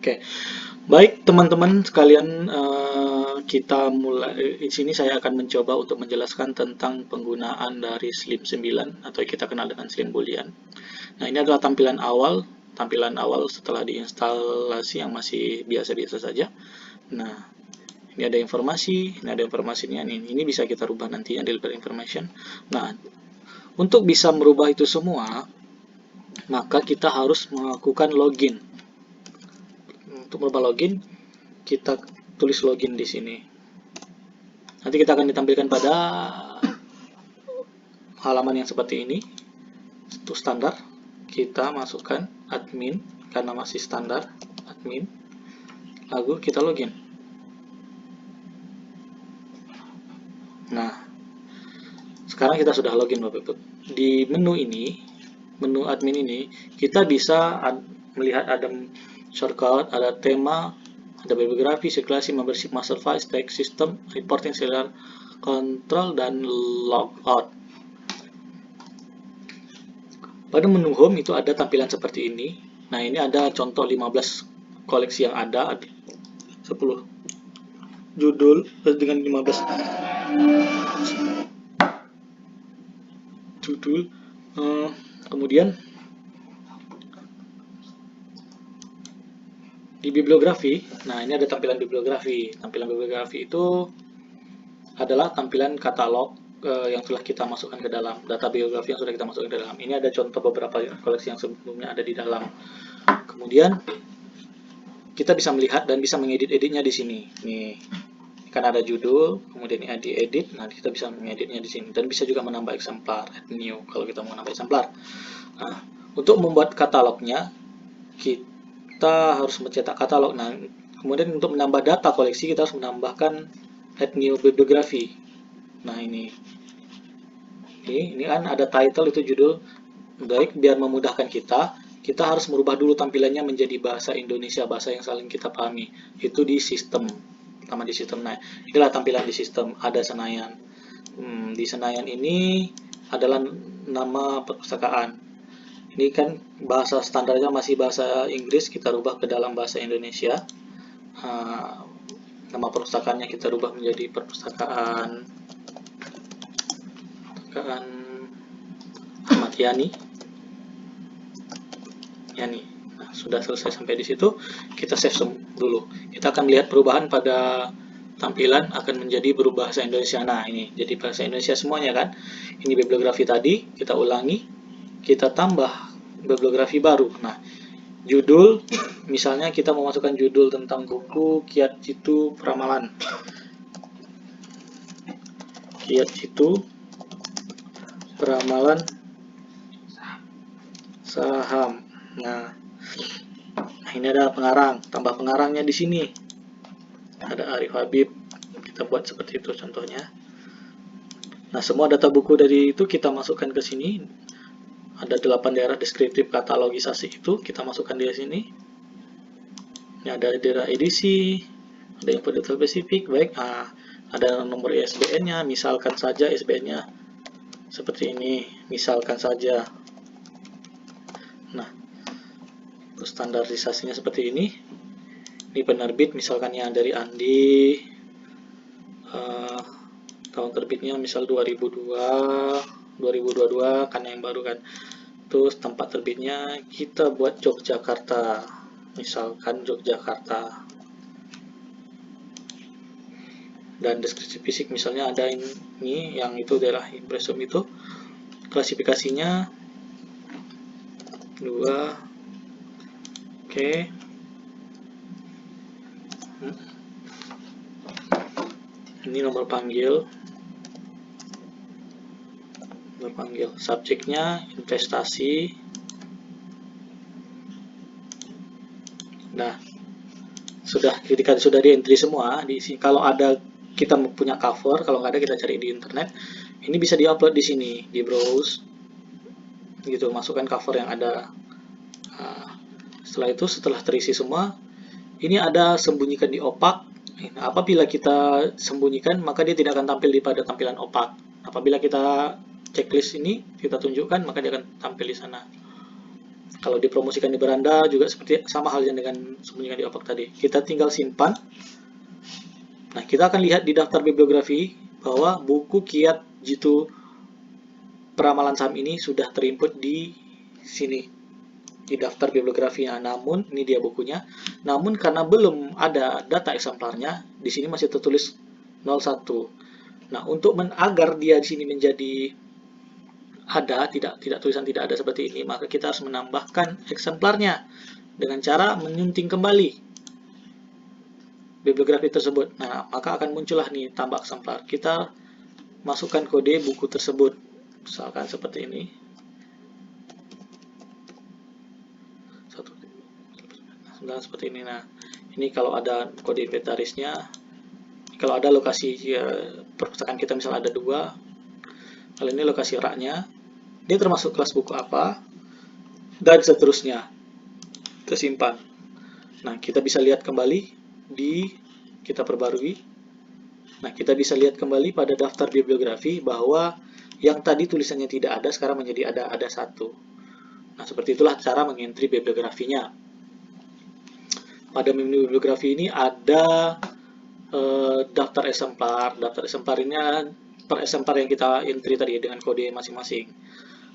Oke, baik teman-teman sekalian, kita mulai. Di sini saya akan mencoba untuk menjelaskan tentang penggunaan dari Slim 9 atau kita kenal dengan Slim Boolean. Nah, ini adalah tampilan awal setelah diinstalasi yang masih biasa-biasa saja. Nah, ini ada informasi, ini ada informasinya nih. Ini bisa kita rubah nantinya di deliver information. Nah, untuk bisa merubah itu semua, maka kita harus melakukan login. Untuk merubah login, kita tulis login di sini. Nanti kita akan ditampilkan pada halaman yang seperti ini. Itu standar. Kita masukkan admin karena masih standar admin. Lalu kita login. Nah, sekarang kita sudah login Bapak Ibu. Di menu ini, menu admin ini, kita bisa melihat ada shortcut, ada tema, ada bibliografi, sirkulasi, membership, master file, stack system, reporting, serial control, dan logout. Pada menu home itu ada tampilan seperti ini. Nah, ini ada contoh 15 koleksi yang ada, 10 judul dengan 15 judul. Kemudian di bibliografi, nah ini ada tampilan bibliografi. Tampilan bibliografi itu adalah tampilan katalog yang sudah kita masukkan ke dalam, data biografi yang sudah kita masukkan ke dalam. Ini ada contoh beberapa koleksi yang sebelumnya ada di dalam. Kemudian kita bisa melihat dan bisa mengedit-editnya di sini. Nih, kan ada judul, kemudian ini diedit. Nah, kita bisa mengeditnya di sini dan bisa juga menambah eksemplar, add new kalau kita mau menambah eksemplar. Nah, untuk membuat katalognya, kita harus mencetak katalog. Nah, kemudian untuk menambah data koleksi, kita harus menambahkan add new bibliografi. Nah, ini kan ada title, itu judul. Baik, biar memudahkan kita harus merubah dulu tampilannya menjadi bahasa Indonesia, bahasa yang saling kita pahami. Itu di sistem, pertama di sistem. Nah, inilah tampilan di sistem. Ada Senayan. Di Senayan ini adalah nama perpustakaan. Ini kan bahasa standarnya masih bahasa Inggris, kita rubah ke dalam bahasa Indonesia. Nama perpustakaannya kita rubah menjadi perpustakaan Ahmad Yani. Nah, sudah selesai sampai di situ, kita save dulu. Kita akan melihat perubahan pada tampilan akan menjadi berubah bahasa Indonesia. Nah, ini jadi bahasa Indonesia semuanya kan. Ini bibliografi tadi, kita ulangi, kita tambah bibliografi baru. Nah, judul, misalnya kita memasukkan judul tentang buku Kiat Jitu Peramalan. Kiat Jitu Peramalan Saham. Nah, ini ada pengarang, tambah pengarangnya di sini. Ada Arif Habib, kita buat seperti itu contohnya. Nah, semua data buku dari itu kita masukkan ke sini. Ada 8 daerah deskriptif katalogisasi itu kita masukkan di sini. Ini ada daerah edisi, ada info detail spesifik, baik. Ada nomor ISBN-nya, misalkan saja ISBN-nya seperti ini, misalkan saja. Nah, standarisasinya seperti ini. Ini penerbit misalkan yang dari Andi, tahun terbitnya misal 2022 kan yang baru kan. Terus tempat terbitnya kita buat Yogyakarta, misalkan Yogyakarta. Dan deskripsi fisik misalnya ada ini, yang itu daerah impresum itu, klasifikasinya 2. Oke. Ini nomor panggil, subjeknya investasi. Nah, ketika sudah di entry semua di sini, kalau ada kita punya cover, kalau nggak ada kita cari di internet. Ini bisa diupload di sini, di browse gitu, masukkan cover yang ada. Setelah itu, setelah terisi semua, ini ada sembunyikan di opak. Apabila kita sembunyikan, maka dia tidak akan tampil pada tampilan opak. Apabila kita checklist ini kita tunjukkan, maka dia akan tampil di sana. Kalau dipromosikan di beranda juga seperti sama halnya dengan sembunyikan di opak tadi. Kita tinggal simpan. Nah, kita akan lihat di daftar bibliografi bahwa buku Kiat Jitu Peramalan Saham ini sudah terinput di sini, di daftar bibliografinya. Namun, ini dia bukunya. Namun, karena belum ada data eksemplarnya, di sini masih tertulis 01. Nah, untuk agar dia di sini menjadi ada, tidak tulisan tidak ada seperti ini, maka kita harus menambahkan eksemplarnya dengan cara menyunting kembali bibliografi tersebut. Nah, maka akan muncullah nih tambah eksemplar. Kita masukkan kode buku tersebut, misalkan seperti ini. Seperti ini. Nah, ini kalau ada kode inventarisnya, kalau ada lokasi perpustakaan kita misalnya ada 2, kalau ini lokasi raknya, dia termasuk kelas buku apa, dan seterusnya tersimpan. Nah, kita bisa lihat kembali kita perbarui. Nah, kita bisa lihat kembali pada daftar bibliografi bahwa yang tadi tulisannya tidak ada sekarang menjadi ada 1. Nah, seperti itulah cara mengentry bibliografinya. Pada menu bibliografi ini ada daftar eksemplar. Daftar eksemplar ini per eksemplar yang kita entry tadi dengan kode masing-masing.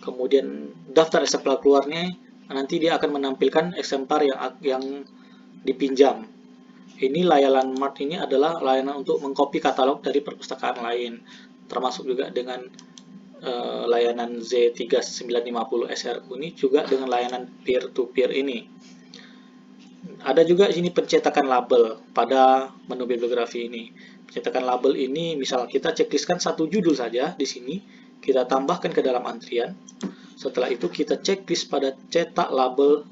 Kemudian daftar eksemplar keluarnya, nanti dia akan menampilkan eksemplar yang dipinjam. Ini layanan MART ini adalah layanan untuk mengcopy katalog dari perpustakaan lain, termasuk juga dengan layanan Z3950 SRU ini juga dengan layanan peer-to-peer ini. Ada juga di sini pencetakan label pada menu bibliografi ini. Pencetakan label ini, misal kita checklistkan 1 judul saja di sini, kita tambahkan ke dalam antrian. Setelah itu kita checklist pada cetak label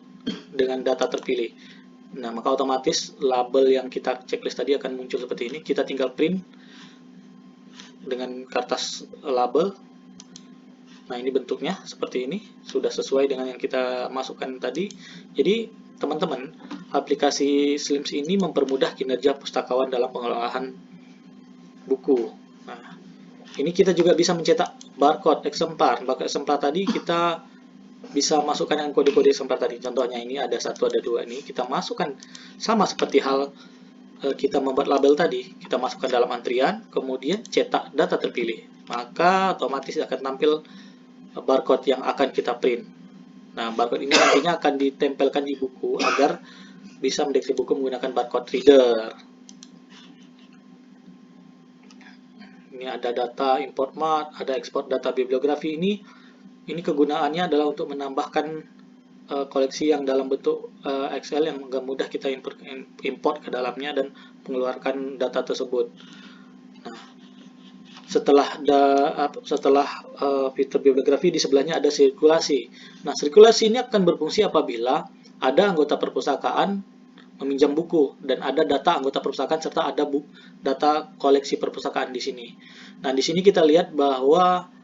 dengan data terpilih. Nah, maka otomatis label yang kita checklist tadi akan muncul seperti ini. Kita tinggal print dengan kertas label. Nah, ini bentuknya seperti ini, sudah sesuai dengan yang kita masukkan tadi. Jadi, teman-teman, aplikasi Slims ini mempermudah kinerja pustakawan dalam pengelolaan buku. Nah, ini kita juga bisa mencetak barcode eksemplar. Barcode eksemplar tadi kita bisa masukkan dengan kode-kode eksemplar tadi. Contohnya ini ada 1, ada 2 ini. Kita masukkan sama seperti hal kita membuat label tadi. Kita masukkan dalam antrian, kemudian cetak data terpilih. Maka otomatis akan tampil barcode yang akan kita print. Nah, barcode ini nantinya akan ditempelkan di buku agar bisa mendeteksi buku menggunakan barcode reader. Ini ada data import MART, ada export data bibliografi. Ini kegunaannya adalah untuk menambahkan koleksi yang dalam bentuk Excel yang mudah kita import ke dalamnya dan mengeluarkan data tersebut. Nah, setelah fitur bibliografi, di sebelahnya ada sirkulasi. Nah, sirkulasi ini akan berfungsi apabila ada anggota perpustakaan meminjam buku dan ada data anggota perpustakaan serta ada data koleksi perpustakaan di sini. Nah, di sini kita lihat bahwa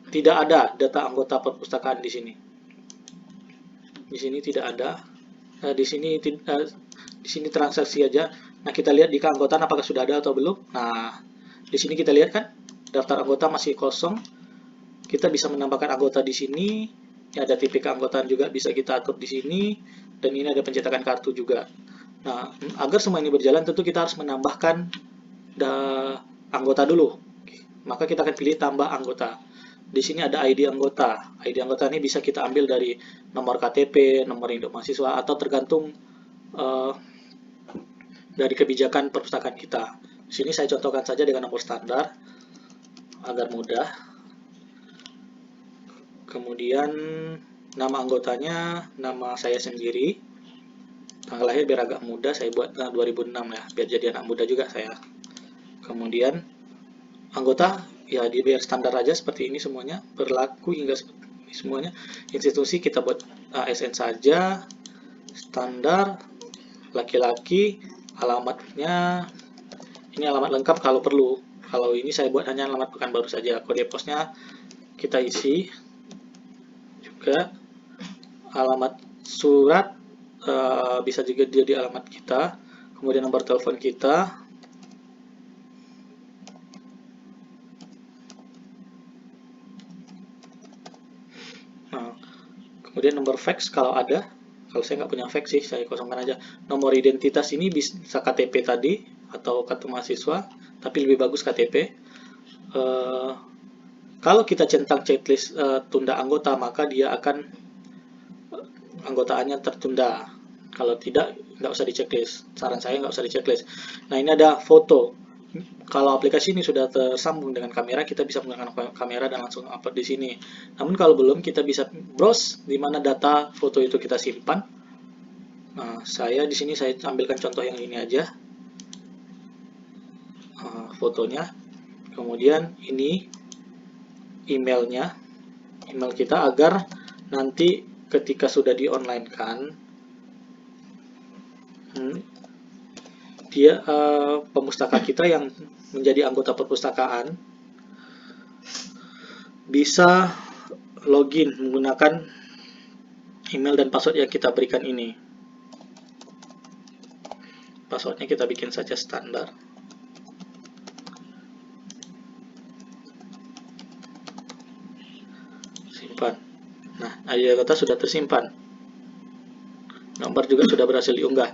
tidak ada data anggota perpustakaan di sini. Di sini tidak ada. Di sini transaksi aja. Nah, kita lihat di keanggotaan apakah sudah ada atau belum. Nah, di sini kita lihat kan daftar anggota masih kosong. Kita bisa menambahkan anggota di sini. Ada tipe keanggotaan juga bisa kita atur di sini. Dan ini ada pencetakan kartu juga. Nah, agar semua ini berjalan, tentu kita harus menambahkan anggota dulu. Maka kita akan pilih tambah anggota. Di sini ada ID anggota. ID anggota ini bisa kita ambil dari nomor KTP, nomor induk mahasiswa, atau tergantung dari kebijakan perpustakaan kita. Di sini saya contohkan saja dengan nomor standar agar mudah. Kemudian nama anggotanya, nama saya sendiri. Tanggal lahir biar agak mudah, saya buat 2006 ya, biar jadi anak muda juga saya. Kemudian anggota, ya di biar standar aja seperti ini semuanya, berlaku hingga seperti ini semuanya. Institusi kita buat ASN saja, standar, laki-laki, alamatnya, ini alamat lengkap kalau perlu. Kalau ini saya buat hanya alamat Pekanbaru saja. Kode posnya kita isi juga, alamat surat bisa juga jadi alamat kita, kemudian nomor telepon kita, Kemudian nomor fax kalau ada. Kalau saya nggak punya fax sih, saya kosongkan aja. Nomor identitas ini bisa KTP tadi atau kartu mahasiswa, tapi lebih bagus KTP. Kalau kita centang checklist tunda anggota, maka dia akan anggotaannya tertunda. Kalau tidak, nggak usah di checklist. Saran saya nggak usah di checklist. Nah, ini ada foto. Kalau aplikasi ini sudah tersambung dengan kamera, kita bisa menggunakan kamera dan langsung upload di sini. Namun kalau belum, kita bisa browse di mana data foto itu kita simpan. Nah, di sini saya ambilkan contoh yang ini aja, fotonya. Kemudian ini emailnya, email kita, agar nanti ketika sudah di online kan, dia pemustaka kita yang menjadi anggota perpustakaan bisa login menggunakan email dan password yang kita berikan ini. Passwordnya kita bikin saja standar. Simpan. Nah, ID anggota sudah tersimpan. Gambar juga sudah berhasil diunggah.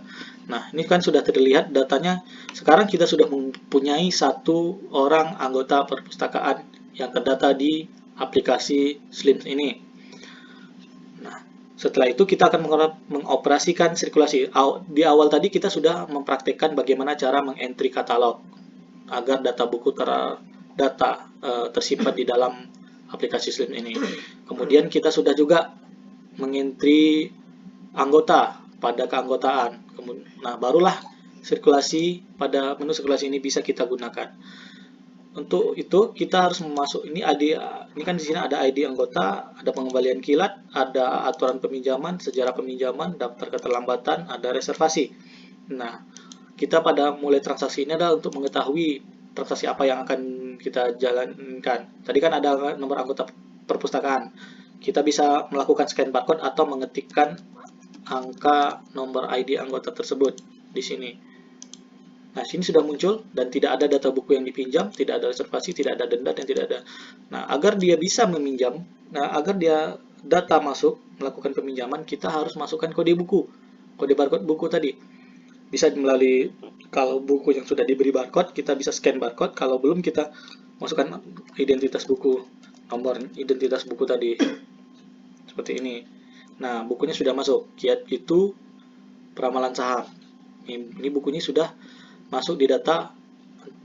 Nah, ini kan sudah terlihat datanya. Sekarang kita sudah mempunyai satu orang anggota perpustakaan yang terdata di aplikasi Slims ini. Nah, setelah itu kita akan mengoperasikan sirkulasi. Di awal tadi kita sudah mempraktekkan bagaimana cara mengentry katalog agar data buku tersimpan di dalam aplikasi Slims ini. Kemudian kita sudah juga mengentry anggota pada keanggotaan. Nah, barulah sirkulasi pada menu sirkulasi ini bisa kita gunakan. Untuk itu kita harus masuk ini kan di sini ada ID anggota, ada pengembalian kilat, ada aturan peminjaman, sejarah peminjaman, daftar keterlambatan, ada reservasi. Nah, kita pada mulai transaksi ini adalah untuk mengetahui transaksi apa yang akan kita jalankan. Tadi kan ada nomor anggota perpustakaan. Kita bisa melakukan scan barcode atau mengetikkan angka nomor ID anggota tersebut di sini. Nah, sini sudah muncul dan tidak ada data buku yang dipinjam, tidak ada reservasi, tidak ada denda, dan tidak ada. Nah, agar dia bisa meminjam, agar dia data masuk melakukan peminjaman, kita harus masukkan kode buku, kode barcode buku tadi. Bisa melalui, kalau buku yang sudah diberi barcode, kita bisa scan barcode. Kalau belum, kita masukkan identitas buku, nomor identitas buku tadi, seperti ini. Nah, bukunya sudah masuk. Kiat itu peramalan saham. Ini bukunya sudah masuk di data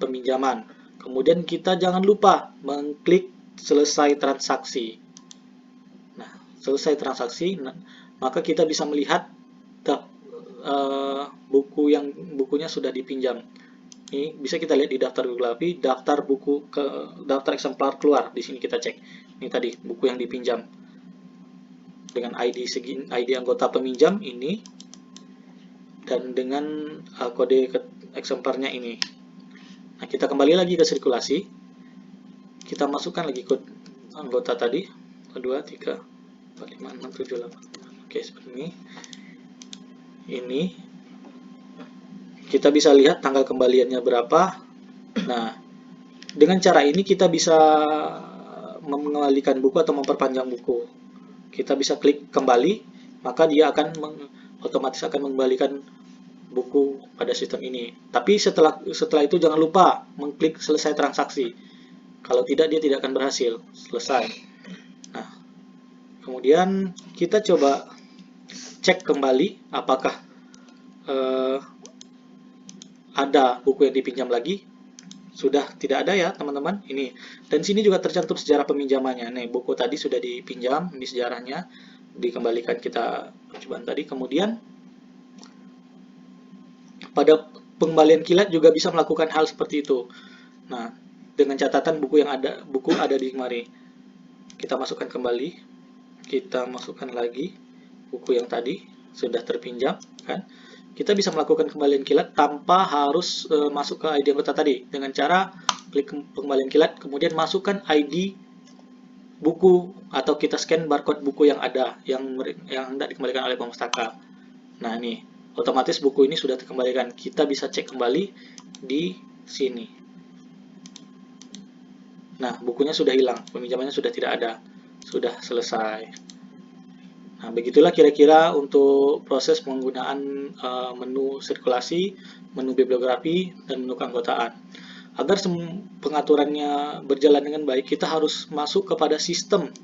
peminjaman. Kemudian kita jangan lupa mengklik selesai transaksi. Nah, selesai transaksi, maka kita bisa melihat bukunya sudah dipinjam. Ini bisa kita lihat di daftar bibliografi, daftar eksemplar keluar. Di sini kita cek. Ini tadi buku yang dipinjam dengan ID anggota peminjam ini dan dengan kode eksemplarnya ini. Nah, kita kembali lagi ke sirkulasi. Kita masukkan lagi kode anggota tadi, 2, 3, 4, 5, 6, 7, 8. Oke, seperti ini. Ini kita bisa lihat tanggal kembaliannya berapa. Nah, dengan cara ini kita bisa mengembalikan buku atau memperpanjang buku. Kita bisa klik kembali, maka dia akan otomatis akan mengembalikan buku pada sistem ini. Tapi setelah itu jangan lupa mengklik selesai transaksi. Kalau tidak, dia tidak akan berhasil selesai. Nah, kemudian kita coba cek kembali apakah ada buku yang dipinjam lagi. Sudah tidak ada ya teman-teman. Ini, dan sini juga tercantum sejarah peminjamannya. Nih, buku tadi sudah dipinjam, ini sejarahnya, dikembalikan kita percobaan tadi. Kemudian pada pengembalian kilat juga bisa melakukan hal seperti itu. Nah, dengan catatan buku ada di mari. Kita masukkan kembali, kita masukkan lagi buku yang tadi sudah terpinjam, kan? Kita bisa melakukan pengembalian kilat tanpa harus masuk ke ID anggota tadi, dengan cara klik pengembalian kilat, kemudian masukkan ID buku atau kita scan barcode buku yang ada yang hendak dikembalikan oleh pemustaka. Nah, ini otomatis buku ini sudah dikembalikan. Kita bisa cek kembali di sini. Nah, bukunya sudah hilang, peminjamannya sudah tidak ada, sudah selesai. Nah, begitulah kira-kira untuk proses penggunaan menu sirkulasi, menu bibliografi, dan menu keanggotaan. Agar pengaturannya berjalan dengan baik, kita harus masuk kepada sistem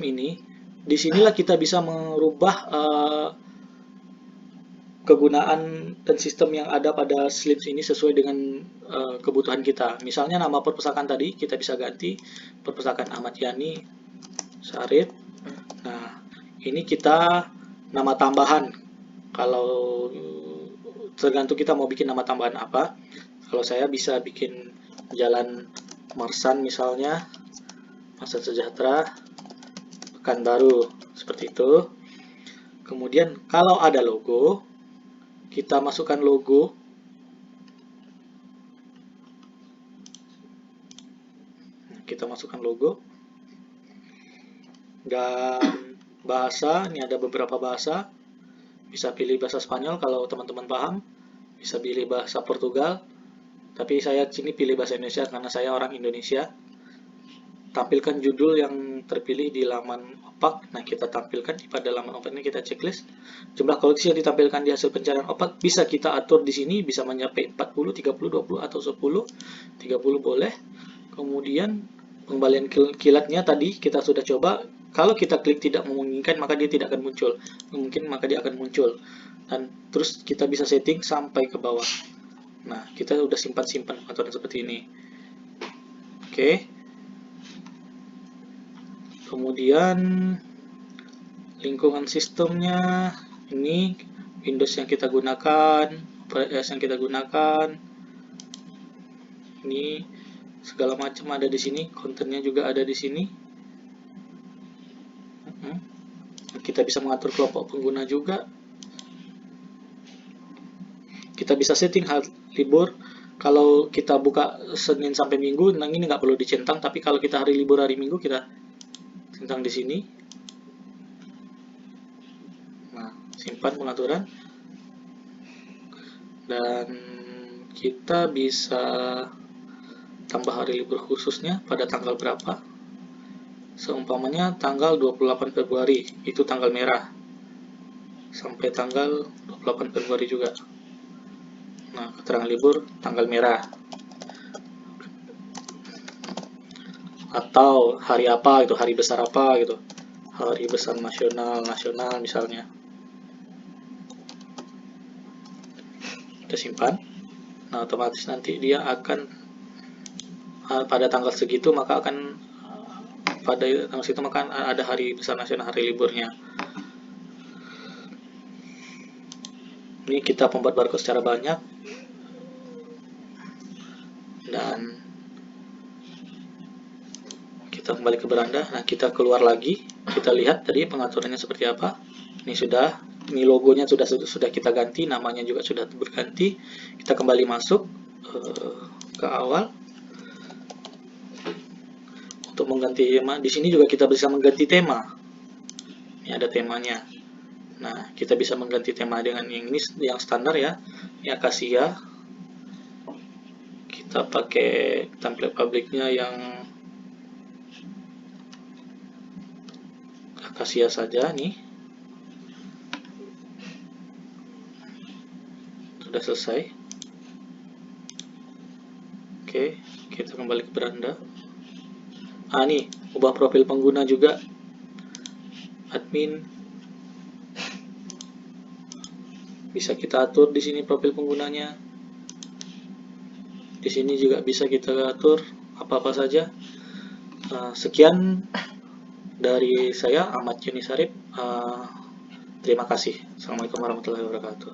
ini. Disinilah kita bisa merubah kegunaan dan sistem yang ada pada slips ini sesuai dengan kebutuhan kita. Misalnya nama perpustakaan tadi kita bisa ganti Perpustakaan Ahmad Yani Syarif. Nah, ini kita nama tambahan. Kalau tergantung kita mau bikin nama tambahan apa. Kalau saya bisa bikin Jalan Marsan misalnya, Marsan Sejahtera, Pekanbaru, seperti itu. Kemudian kalau ada logo, kita masukkan logo. Kita masukkan logo. Dan bahasa, ini ada beberapa bahasa. Bisa pilih bahasa Spanyol kalau teman-teman paham. Bisa pilih bahasa Portugal. Tapi saya sini pilih bahasa Indonesia karena saya orang Indonesia. Tampilkan judul yang terpilih di laman OPAK. Nah, kita tampilkan pada laman OPAK ini, kita checklist. Jumlah koleksi yang ditampilkan di hasil pencarian OPAK bisa kita atur di sini, bisa mencapai 40, 30, 20, atau 10. 30 boleh. Kemudian pengembalian kilatnya tadi kita sudah coba. Kalau kita klik tidak memungkinkan, maka dia tidak akan muncul. Mungkin maka dia akan muncul. Dan terus kita bisa setting sampai ke bawah. Nah, kita udah simpan-simpan aturan seperti ini. Oke. Kemudian lingkungan sistemnya, ini Windows yang kita gunakan, OS yang kita gunakan. Ini segala macam ada di sini, kontennya juga ada di sini. Kita bisa mengatur kelompok pengguna juga. Kita bisa setting hari libur. Kalau kita buka Senin sampai Minggu, nah ini nggak perlu dicentang. Tapi kalau kita hari libur hari Minggu, kita centang di sini. Nah, simpan pengaturan. Dan kita bisa tambah hari libur khususnya pada tanggal berapa. Seumpamanya tanggal 28 Februari, itu tanggal merah. Sampai tanggal 28 Februari juga. Nah, keterangan libur tanggal merah. Atau hari apa gitu, hari besar apa gitu. Hari besar nasional misalnya. Kita simpan. Nah, otomatis nanti dia akan pada tanggal segitu maka akan pada tanggal segitu maka ada hari besar nasional, hari liburnya. Ini kita membuat barcode secara banyak. Dan kita kembali ke beranda. Nah, kita keluar lagi. Kita lihat tadi pengaturannya seperti apa. Ini sudah, ini logonya sudah kita ganti, namanya juga sudah berganti. Kita kembali masuk ke awal. Untuk mengganti tema, di sini juga kita bisa mengganti tema. Ini ada temanya. Nah, kita bisa mengganti tema dengan yang ini, yang standar ya. Ini akasia. Kita pakai template publiknya yang akasia saja nih. Sudah selesai. Oke, kita kembali ke beranda. Nih, ubah profil pengguna juga. Admin. Bisa kita atur di sini profil penggunanya. Di sini juga bisa kita atur apa-apa saja. Sekian dari saya, Ahmad Yani Syarif. Terima kasih. Assalamualaikum warahmatullahi wabarakatuh.